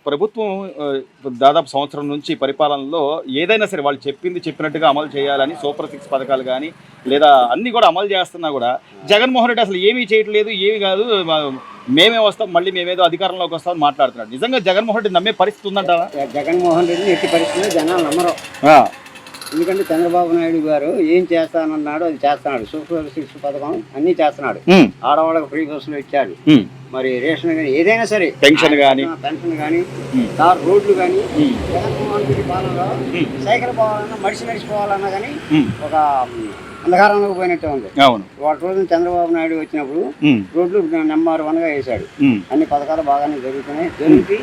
ప్రభుత్వం దాదాపు సంవత్సరం నుంచి పరిపాలనలో ఏదైనా సరే వాళ్ళు చెప్పినట్టుగా అమలు చేయాలని సూపర్ సిక్స్ పథకాలు కానీ లేదా అన్నీ కూడా అమలు చేస్తున్నా కూడా జగన్మోహన్ రెడ్డి అసలు ఏమీ చేయట్లేదు, ఏమీ కాదు, మేమే వస్తాం, మళ్ళీ మేమేదో అధికారంలోకి వస్తామని మాట్లాడుతున్నాడు. నిజంగా జగన్మోహన్ రెడ్డి నమ్మే పరిస్థితి ఉందంటారా? జగన్మోహన్ రెడ్డి ఎట్టి పరిస్థితుల్లో జనాలు నమ్మరు. ఎందుకంటే చంద్రబాబు నాయుడు గారు ఏం చేస్తానన్నాడు అది చేస్తున్నాడు. సూపర్ సిక్స్ పథకం అన్ని చేస్తున్నాడు. ఆడవాళ్ళకి ఫ్రీ బస్సులు ఇచ్చాడు, మరి రేషన్ కానీ ఏదైనా సరే పెన్షన్ కానీ రోడ్లు కానీ జగన్మోహన్ రెడ్డి పాలనలో సైకిల్ పోవాలన్నా మడిసి నడిచిపోవాలన్నా కానీ ఒక అంధకారంలోకి పోయినట్టే ఉంది. వాటి రోజున చంద్రబాబు నాయుడు వచ్చినప్పుడు రోడ్లు నెంబర్ 1 గా వేశాడు. అన్ని పథకాలు బాగానే జరుగుతున్నాయి. జరిగి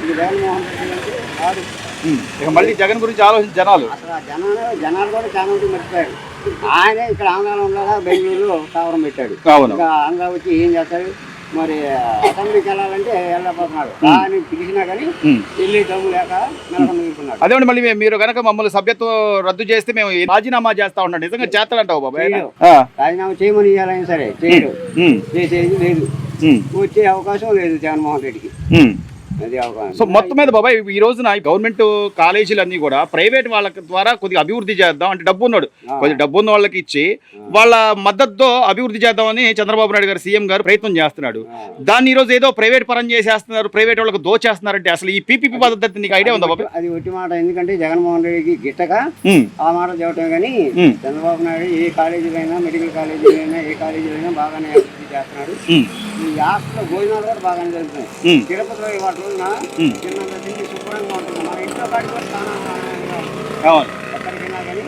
ఇది జగన్మోహన్ రెడ్డి అంటే కాదు. మళ్ళీ జగన్ గురించి ఆలోచించి జనాలు జనాలు కూడా చాలా మంది మర్చిపోయారు. ఆయనే ఇక్కడ ఆంధ్రాలో ఉండగా బెంగళూరులో స్థావరం పెట్టాడు. ఇంకా ఆంధ్ర వచ్చి ఏం చేస్తాడు, మరి అసెంబ్లీకి వెళ్ళాలంటే వెళ్ళకపోతున్నాడు. ఆయన పిలిచినా కానీ వెళ్ళి దమ్ము లేక నెలకొన్నాడు. అదే మళ్ళీ మీరు కనుక మమ్మల్ని సభ్యత్వం రద్దు చేస్తే మేము రాజీనామా చేస్తా ఉన్నాం. నిజంగా చేస్తాడంటావు బాబాయ్? రాజీనామా చేయమని ఇవ్వాలని సరే చేయడు, చేసేది లేదు, వచ్చే అవకాశం లేదు జగన్మోహన్ రెడ్డికి. సో మొత్తం మీద బాబాయ్ ఈ రోజున గవర్నమెంట్ కాలేజీలు అన్ని కూడా ప్రైవేట్ వాళ్ళ ద్వారా కొద్దిగా అభివృద్ధి చేద్దాం అంటే డబ్బు ఉన్నాడు, కొద్దిగా డబ్బు ఉన్న వాళ్ళకి ఇచ్చి వాళ్ళ మద్దతుతో అభివృద్ధి చేద్దామని చంద్రబాబు నాయుడు గారు సీఎం గారు ప్రయత్నం చేస్తున్నాడు. దాన్ని ఈ రోజు ఏదో ప్రైవేట్ పరం చేసేస్తున్నారు, ప్రైవేట్ వాళ్ళకి దోచేస్తున్నారంటే అసలు ఈ పీపీపీ పద్ధతి నీకు ఐడియా ఉందా బాబాయ్? అది ఒట్టి మాట. ఎందుకంటే జగన్మోహన్ రెడ్డికి గిట్టక ఆ మాట చెప్పటం కానీ చంద్రబాబు నాయుడు ఏ కాలేజీలైనా మెడికల్ కాలేజీలైనా ఏ కాలేజీలైనా బాగానే అభివృద్ధి చేస్తున్నాడు. ఈ హాస్టల్ భోజనాలు కూడా బాగానే జరుగుతున్నాయి. తిరుపతిలో వాటి రోజున చిన్న శుభ్రంగా ఉంటుంది. మన ఇంట్లో కాడికి ఎక్కడికైనా కానీ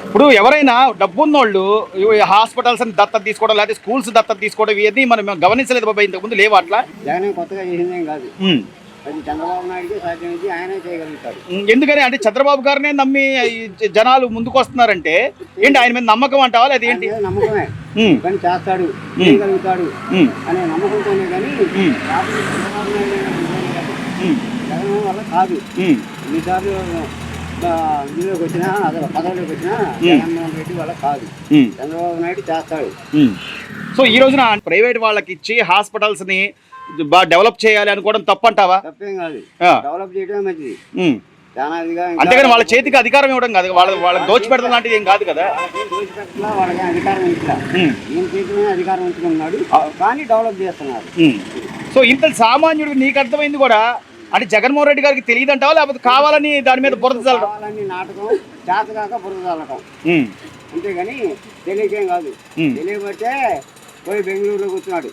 ఇప్పుడు ఎవరైనా డబ్బున్నోళ్ళు హాస్పిటల్స్ దత్తత తీసుకోవడం లేకపోతే స్కూల్స్ దత్తత తీసుకోవడం ఇవన్నీ మనం గమనించలేదు బాబాయ్. ఇంతకు ముందు లేవు అట్లా. జగన్ కొత్తగా చేసిందేం కాదు, అది చంద్రబాబు నాయుడుకి సాధ్యమైంది, ఆయనే చేయగలుగుతాడు. ఎందుకని అంటే చంద్రబాబు గారినే నమ్మి జనాలు ముందుకు వస్తున్నారంటే ఏంటి, ఆయన మీద నమ్మకం అంటావా? అది ఏంటి? నమ్మకమే, కానీ చేస్తాడు, చేయగలుగుతాడు అనే నమ్మకంతోనే. కానీ చంద్రబాబు నాయుడు జగన్ వల్ల కాదు. ఎన్నిసార్లు ఇందులోకి వచ్చినా అదే పదవిలోకి వచ్చినా జగన్మోహన్ రెడ్డి వల్ల కాదు. చంద్రబాబు నాయుడు చేస్తాడు. సో ఈ రోజున ప్రైవేట్ వాళ్ళకి ఇచ్చి హాస్పిటల్స్ ని బాగా డెవలప్ చేయాలి అనుకోవడం తప్పంటావా? తప్పేం కాదు, డెవలప్ చేయడమే మంచిది. అంతేగాని వాళ్ళ చేతికి అధికారం ఇవ్వడం కాదు, వాళ్ళకి దోచిపెడతాం లాంటిది ఏం కాదు కదా. వాళ్ళకి అధికారం ఇట్లా ఈయన చేతిలోనే అధికారం ఉంచుకున్నాడు, కానీ డెవలప్ చేస్తున్నారు. సో ఇంత సామాన్యుడికి నీకు అర్థమైంది కూడా అంటే జగన్మోహన్ రెడ్డి గారికి తెలియదు అంటావా, లేకపోతే కావాలని దాని మీద బురద చల్లడం? కావాలని నాటకం, చేతగాక బురద చల్లటం, అంతేగాని తెలియకేం కాదు. తెలియబట్టే పోయి బెంగళూరులో కూర్చున్నాడు,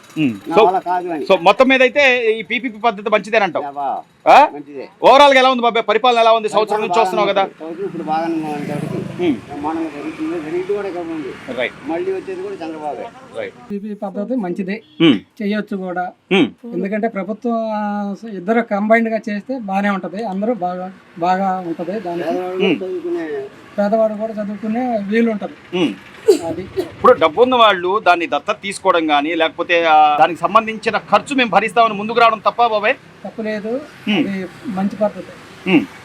కాదు అని. సో మొత్తం మీద అయితే ఈ పీపీపీ పద్ధతి మంచిదేనంటావు? మంచిదే. ఓవరాల్ గా ఎలా ఉంది బాబాయ్, పరిపాలన ఎలా ఉంది? సంవత్సరం నుంచి వస్తున్నావు కదా. ఇప్పుడు బాగానే బ్రహ్మాండంగా జరుగుతుంది, జరిగింది కూడా ఉంది. మళ్ళీ వచ్చేది కూడా చంద్రబాబు. పీపీ పద్ధతి మంచిదే, చెయ్యొచ్చు కూడా. ఎందుకంటే ప్రభుత్వం ఇద్దరు కంబైన్డ్ గా చేస్తే బాగానే ఉంటది, అందరూ బాగా ఉంటది. దానికి పేదవాడు కూడా చదువుకునే వీలు ఉంటది. అది ఇప్పుడు డబ్బున్న వాళ్ళు దాన్ని దత్తత తీసుకోవడం కానీ లేకపోతే దానికి సంబంధించిన ఖర్చు మేము భరిస్తామని ముందుకు రావడం తప్ప బాబాయ్? తప్పులేదు, అది మంచి పద్ధతి.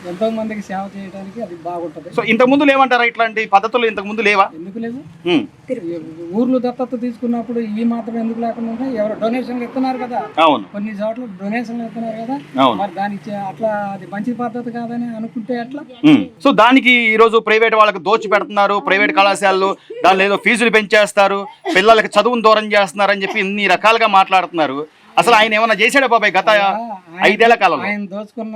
ఎంతో మందికి సేవ చేయడానికి అది బాగుంటది. సో ఇంతకు ముందు లేవంటారా ఇట్లాంటి పద్ధతులు? ఇంతకు ముందు లేవా? ఎందుకు లేవు? ఊర్లు దత్తత తీసుకున్నప్పుడు ఈ మాత్రం ఎందుకు లేకుండా ఎవరు డొనేషన్లు ఇస్తున్నారు కదా. అవును, కొన్ని చోట్ల డొనేషన్లు ఇస్తున్నారు కదా. మరి దానికి అట్లా అది మంచి పద్ధతి కాదని అనుకుంటే ఎట్లా? సో దానికి ఈ రోజు ప్రైవేట్ వాళ్ళకి దోచి పెడుతున్నారు, ప్రైవేట్ కళాశాలలు దానిలో ఏదో ఫీజులు పెంచేస్తారు, పిల్లలకి చదువును దూరం చేస్తున్నారు అని చెప్పి ఇన్ని రకాలుగా మాట్లాడుతున్నారు. అసలు ఆయన ఏమన్నా చేశాడా బాబాయ్ గత 5 ఏళ్ల కాలంలో? ఆయన దోచుకున్న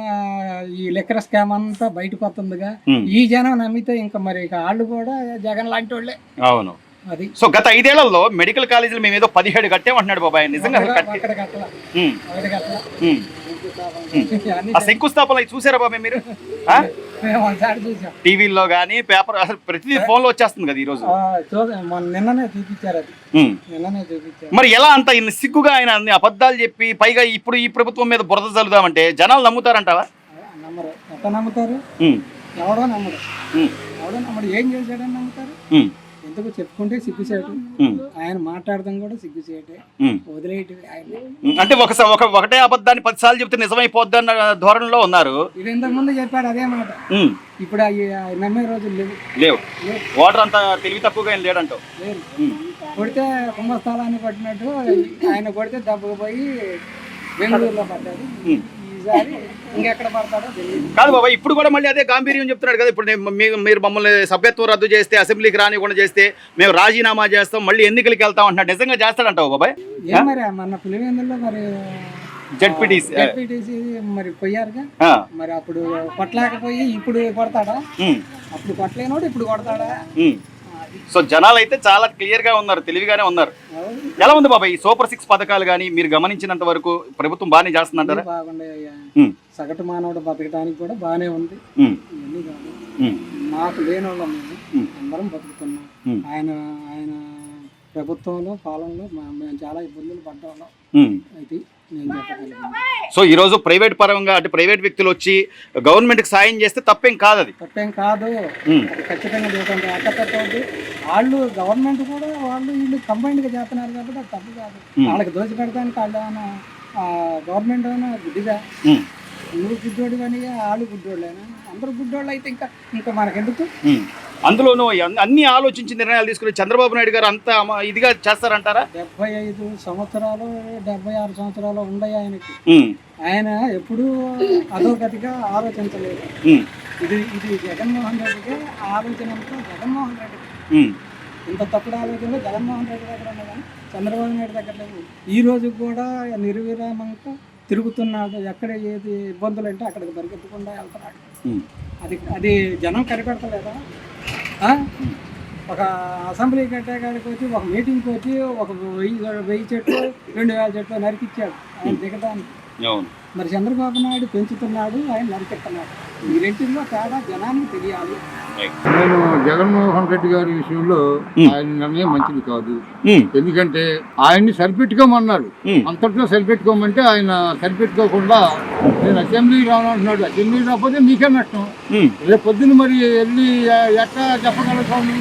ఈ లిక్కర్ స్కామ్ అంతా బయటకు వస్తుందిగా. ఈ జనం నమ్మితే ఇంకా మరి వాళ్ళు కూడా జగన్ లాంటి వాళ్ళే. అవును, అది. సో గత 5 ఏళ్లలో మెడికల్ కాలేజీలు మేము ఏదో 17 కట్టామంటున్నాడు బాబాయ్. నిజంగా శంకుస్థాపన చూసారా బాబాయ్ మీరు? టీవీలో గానీ పేపర్ అసలు ప్రతిదీ ఫోన్ లో వచ్చేస్తుంది కదా ఈ రోజు. నిన్ననే చూపించారు అది, నిన్ననే చూపించారు. మరి ఎలా అంత సిగ్గుగా ఆయన అన్ని అబద్ధాలు చెప్పి పైగా ఇప్పుడు ఈ ప్రభుత్వం మీద బురద చల్లుదామంటే జనాలు నమ్ముతారంటావా? నమ్మరు. ఎంత నమ్ముతారు? ఎవడో నమ్మడు, ఎవడో నమ్మడు. ఏం చేశాడని నమ్ముతారు? ఎందుకు చెప్పుకుంటే సిగ్గుసేటు, ఆయన మాట్లాడదాం కూడా సిగ్గుసేటే, వదిలేయటం ఆయన. అంటే ఒకటే అబద్ధాన్ని 10 సార్లు చెప్తే నిజమైపోద్ది అన్న ధోరణిలో ఉన్నారు. ఇది ఇంతకు ముందు చెప్పాడు అదే మాట, ఇప్పుడు నమ్మే రోజులు లేవు. ఓటర్ అంతా తెలివి తక్కువగా ఏం లేడంటావు? లేదు. కొడితే కుంభస్థలాన్ని కొట్టినట్టు ఆయన కొడితే దెబ్బకు పోయి బెంగళూరులో పడ్డాడు. ఈసారి ఇంకెక్కడ పడతాడో తెలియదు. కాదు బాబాయ్, ఇప్పుడు కూడా మళ్ళీ అదే గాంభీర్యం చెప్తున్నాడు కదా. ఇప్పుడు మీరు మమ్మల్ని సభ్యత్వం రద్దు చేస్తే, అసెంబ్లీకి రానివ్వకుండా చేస్తే మేము రాజీనామా చేస్తాం, మళ్ళీ ఎన్నికలకి వెళ్తాం అంటున్నాడు. నిజంగా చేస్తాడంటావు బాబాయ్? ఏం మరి మన పులివెందుల్లో మరి జెడ్పీటీసీ మరి పోయారుగా, మరి అప్పుడు కొట్టలేకపోయి ఇప్పుడు కొడతాడా? అప్పుడు కొట్టలేనోడు ఇప్పుడు కొడతాడా? సో జనాలు అయితే చాలా క్లియర్ గా ఉన్నారు, తెలివిగానే ఉన్నారు. ఎలా ఉంది బాబాయ్ ఈ సూపర్ 6 పథకాలు కానీ మీరు గమనించినంత వరకు ప్రభుత్వం బాగానే చేస్తుందంటారా? బాగుండే, సగటు మానవుడు బతకడానికి కూడా బాగానే ఉంది. ఇవన్నీ కాదు, మాకు లేని వాళ్ళం మేము అందరం బతుకుతున్నాం. ఆయన ప్రభుత్వంలో పాలనలో మేము చాలా ఇబ్బందులు పడ్డాం. అయితే నేను చెప్పగలను. సో ఈ రోజు ప్రైవేట్ పరంగా అంటే ప్రైవేట్ వ్యక్తులు వచ్చి గవర్నమెంట్ కి సాయం చేస్తే తప్పేం కాదు, అది తప్పేం కాదు, అది ఖచ్చితంగా చేస్తుంది. అట్టపెట్టవద్దు, వాళ్ళు గవర్నమెంట్ కూడా వాళ్ళు వీళ్ళు కంబైన్డ్ గా చేస్తున్నారు కాబట్టి అది తప్పు కాదు. వాళ్ళకి దోచి పెడతానికి వాళ్ళు ఏమైనా గవర్నమెంట్ ఏమైనా గుడ్డిగా, నువ్వు గుడ్డోడు కానీ వాళ్ళు గుడ్డోళ్ళైనా, అందరూ గుడ్డోళ్ళు అయితే ఇంకా మనకెందుకు? అందులోనూ అన్ని ఆలోచించి నిర్ణయాలు తీసుకుని చంద్రబాబు నాయుడు గారు అంత ఇదిగా చేస్తారంటారా? 75 సంవత్సరాలు 76 సంవత్సరాలు ఉన్నాయి ఆయనకి. ఆయన ఎప్పుడూ అధోగతిగా ఆలోచించలేదు. ఇది జగన్మోహన్ రెడ్డికి ఆలోచన అంతా జగన్మోహన్ రెడ్డి. ఇంత తప్పుడు ఆలోచనలో జగన్మోహన్ రెడ్డి దగ్గర ఉన్నా కానీ చంద్రబాబు నాయుడు దగ్గర లేవు. ఈ రోజు కూడా నిర్విరామంగా తిరుగుతున్నాడు. ఎక్కడ ఏది ఇబ్బందులు అంటే అక్కడికి పరిగెత్తకుండా వెళ్తున్నాడు. అది జనం కనిపెడతలేదా? ఒక అసెంబ్లీ కట్టేకాడికి వచ్చి, ఒక మీటింగ్కి వచ్చి, ఒక 1000 చెట్లు 2000 చెట్లు నరికిచ్చాడు ఆయన దిగడానికి. మరి చంద్రబాబు నాయుడు పెంచుతున్నాడు, ఆయన నరికెత్తున్నాడు. ఈ రెంటిల్లో తేడా జనానికి తెలియాలి. నేను జగన్మోహన్ రెడ్డి గారి విషయంలో ఆయన నిర్ణయం మంచిది కాదు. ఎందుకంటే ఆయన్ని సరిపెట్టుకోమన్నారు, అంతట్లో సరిపెట్టుకోమంటే ఆయన సరిపెట్టుకోకుండా నేను అసెంబ్లీ రానంటున్నాడు. అసెంబ్లీ రాకపోతే మీకే నష్టం. రేపు పొద్దున్న మరి వెళ్ళి ఎట్లా చెప్పగలుగుతాను?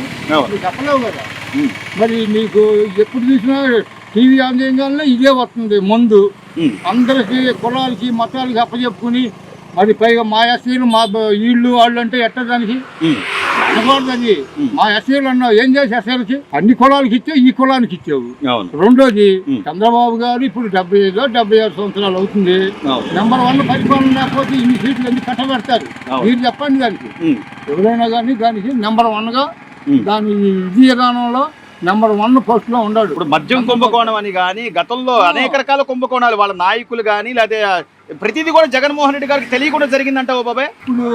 చెప్పలేవు కదా. మరి మీకు ఎప్పుడు చూసినా టీవీ ఆన్ చేయగానే ఇదే వస్తుంది మందు. అందరికి కులాలకి మతాలకి అప్పచెప్పుకుని మరి పైగా మా ఎస్సీలు మా వీళ్ళు వాళ్ళు అంటే ఎట్ట దానికి అనకూడదు. అది మా ఎస్సీలు అన్నావు, ఏం చేసి ఎస్సీలకి అన్ని కులాలకి ఇచ్చావు, ఈ కులానికి ఇచ్చావు. రెండోది చంద్రబాబు గారు ఇప్పుడు 75 సంవత్సరాలు అవుతుంది. నెంబర్ 1 పరిపాలన లేకపోతే ఇన్ని సీట్లు ఎందుకు కట్టబెడతారు? మీరు చెప్పండి. దానికి ఎవరైనా కానీ దానికి నెంబర్ 1గా దాని విజయగానంలో నెంబర్ 1 పోస్ట్ లో ఉన్నాడు. ఇప్పుడు మద్యం కుంభకోణం అని కానీ గతంలో అనేక రకాల కుంభకోణాలు వాళ్ళ నాయకులు కానీ లేదా ప్రతిదీ కూడా జగన్మోహన్ రెడ్డి గారికి తెలియకుండా జరిగిందంటావు బాబాయ్? ఇప్పుడు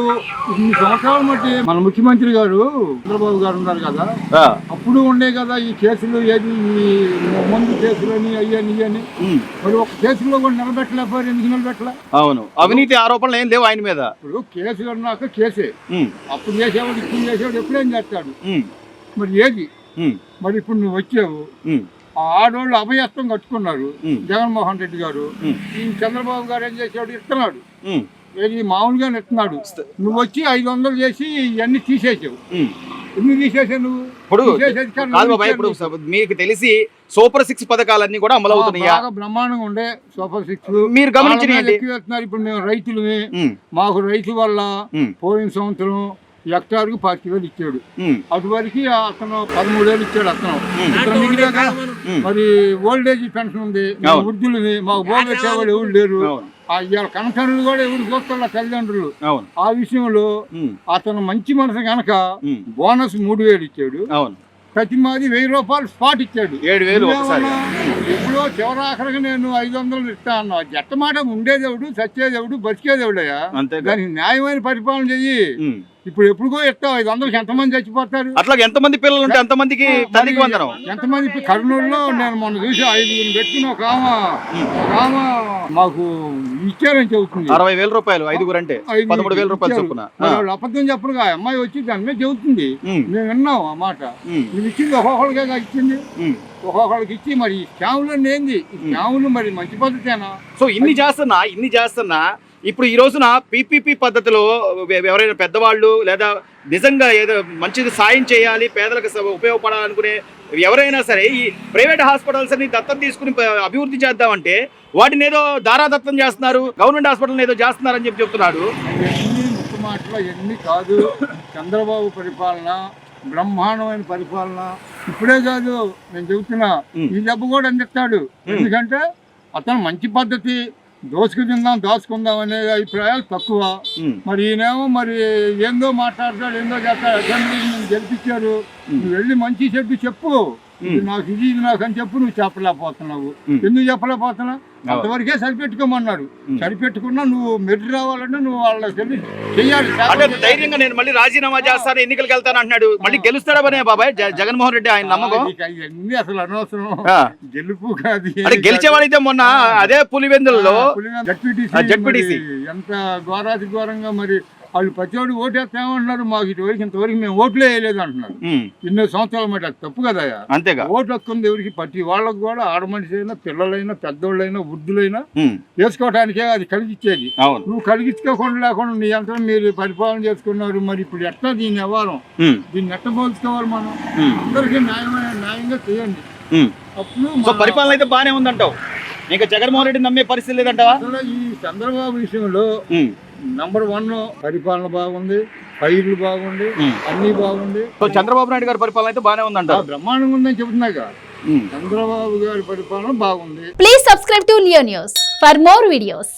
ఇన్ని సంవత్సరాల మట్టి మన ముఖ్యమంత్రి గారు చంద్రబాబు గారు ఉన్నారు కదా, అప్పుడు ఉండే కదా ఈ కేసులు, ఏది మందు కేసులు అని అయ్యని ఇవని. మరి ఒక కేసులో కూడా నిలబెట్టలేకపోయారు. ఎందుకు నిలబెట్టలే? అవును, అవినీతి ఆరోపణలు ఏం లేవు ఆయన మీద. ఇప్పుడు కేసు అన్నాక కేసే, అప్పుడు చేసేవాడు ఇప్పుడు చేసేవాడు ఎప్పుడేం చేస్తాడు? మరి ఏది? మరి ఇప్పుడు నువ్వు వచ్చావు, ఆడవాళ్ళు అభయస్తం కట్టుకున్నారు. జగన్మోహన్ రెడ్డి గారు, ఈ చంద్రబాబు గారు ఏం చేసాడు? ఇస్తున్నాడు, ఏది మామూలుగా ఇస్తున్నాడు. నువ్వు వచ్చి 500 చేసి ఇవన్నీ తీసేసావు. ఎందుకు తీసేసావు నువ్వు? ఇప్పుడు మీకు తెలిసి సూపర్ 6 పథకాలన్నీ కూడా అమలు అవుతున్నాయి. బ్రహ్మాండంగా ఉండే సూపర్ 6 మీరు గమనించిన ఇప్పుడు మేము రైతులమే, మాకు రైతు వల్ల పోయిన సంవత్సరం హెక్టార్కు 5,000 ఇచ్చాడు. అటువరకు అతను 13,000 ఇచ్చాడు. అతను మిగిలిగా మరి ఓల్డేజ్ పెన్షన్ ఉంది, వృద్ధులని మాకు బోగొట్టేవాళ్ళు ఎవరు లేరు. ఇవాళ కనకరులు కూడా ఎవరు చూస్తారా తల్లిదండ్రులు. ఆ విషయంలో అతను మంచి మనసు కనుక బోనస్ 3,000 ఇచ్చాడు. ప్రతి మాది 1,000 రూపాయలు స్పాట్ ఇచ్చాడు. 7,000. ఎప్పుడో చివరాఖరిగా నేను 500 ఇస్తా అన్నా. జట్ట మాట ఉండేదేవుడు, సచ్చేదేవుడు, బతికేదేవుడయ్యా. దానికి న్యాయమైన పరిపాలన చెయ్యి. ఇప్పుడు ఎప్పుడుగో ఇస్తావు 500కి ఎంతమంది చచ్చిపోతారు? అట్లా ఎంతమంది పిల్లలు ఉంటే అంతమందికి ఎంతమంది? కర్నూలులో నేను మొన్న చూసి 5 పెట్టుకుని ఒక ఆమె మాకు ఇచ్చారని చెబుతుంది. 60,000 రూపాయలు 5 అంటే 13,000 రూపాయలు చొప్పున. వాళ్ళు అబద్ధం చెప్పరుగా. అమ్మాయి వచ్చి దాని మీద చెబుతుంది. మేము విన్నాం ఆ మాట. నువ్వు ఇచ్చింది ఒక్కొక్కరిగా ఇచ్చింది, ఒక్కొక్కరికి ఇచ్చి మరి స్కాములు ఏంది? స్కాములు మరి మంచి పద్ధతేనా? సో ఇన్ని చేస్తున్నా ఇప్పుడు ఈ రోజున పీపీపీ పద్ధతిలో ఎవరైనా పెద్దవాళ్ళు లేదా నిజంగా ఏదో మంచిది సాయం చేయాలి, పేదలకు ఉపయోగపడాలనుకునే ఎవరైనా సరే ఈ ప్రైవేట్ హాస్పిటల్స్ అని దత్తం తీసుకుని అభివృద్ధి చేద్దామంటే వాటిని ఏదో దారాదత్తం చేస్తున్నారు, గవర్నమెంట్ హాస్పిటల్ ఏదో చేస్తున్నారని చెప్తున్నాడు. ముఖ్య మాటలు ఎన్ని కాదు. చంద్రబాబు పరిపాలన బ్రహ్మాండమైన పరిపాలన. ఇప్పుడే కాదు నేను చెబుతున్నా, ఈ డబ్బు కూడా అందిస్తాడు. ఎందుకంటే అతను మంచి పద్ధతి, దోసుకు తిందాం దాచుకుందాం అనే అభిప్రాయాలు తక్కువ. మరి ఈయనేమో మరి ఏందో మాట్లాడతాడు, ఏందో చేస్తాడు. అసెంబ్లీని గెలిపించారు, నువ్వు వెళ్ళి మంచి చెడ్డు చెప్పు, ఇది నాకు ఇది నాకు అని చెప్పు. నువ్వు చెప్పలేకపోతున్నావు. ఎందుకు చెప్పలేకపోతున్నా? అంతవరకే సరిపెట్టుకోమన్నాడు. సరిపెట్టుకున్నా నువ్వు మెరుగు రావాలంటే నువ్వు వాళ్ళకి చెయ్యాలి. అంటే ధైర్యంగా నేను మళ్ళీ రాజీనామా చేస్తాను, ఎన్నికలకు వెళ్తాను అంటున్నాడు. మళ్ళీ గెలుస్తాడా బనే బాబాయ్ జగన్మోహన్ రెడ్డి? ఆయన నమ్మకం ఇవన్నీ అసలు అనవసరం. గెలుపు కాదు. అంటే గెలిచేవాడైతే మొన్న అదే పులివెందులలో జడ్పీటీసీ ఎంత ఘోరాతి ఘోరంగా మరి వాళ్ళు ప్రతివాడు ఓటేస్తామంటున్నారు. మాకు ఇటువరకు ఇంతవరకు మేము ఓట్లే వేయలేదు అంటున్నారు. 2 సంవత్సరాల మాట. అది తప్పు కదా. అంతేగా. ఓట్లు వస్తుంది ఎవరికి? ప్రతి వాళ్ళకు కూడా ఆడ మనిషి అయినా, పిల్లలైనా, పెద్దోళ్ళైనా, వృద్ధులైనా వేసుకోవడానికే అది కలిగించేది. నువ్వు కలిగించుకోకుండా లేకుండా నీ అంతా మీరు పరిపాలన చేసుకున్నారు. మరి ఇప్పుడు ఎట్లా దీని వ్యవహారం? దీన్ని ఎట్ట పోల్చుకోవాలి మనం? అందరికీ న్యాయంగా చేయండి. అప్పుడు పరిపాలన అయితే బాగానే ఉందంటావు. ఇంకా జగన్మోహన్ రెడ్డి నమ్మే పరిస్థితి లేదంటావా? ఈ చంద్రబాబు విషయంలో నంబర్ 1 పరిపాలన బాగుంది, పైర్లు బాగుంది, అన్ని బాగుంది. చంద్రబాబు నాయుడు గారి పరిపాలన అయితే బాగానే ఉందంట. బ్రహ్మాండంగా ఉందని చెబుతున్నాగా. చంద్రబాబు గారి పరిపాలన బాగుంది. Please subscribe to Leo news for more videos.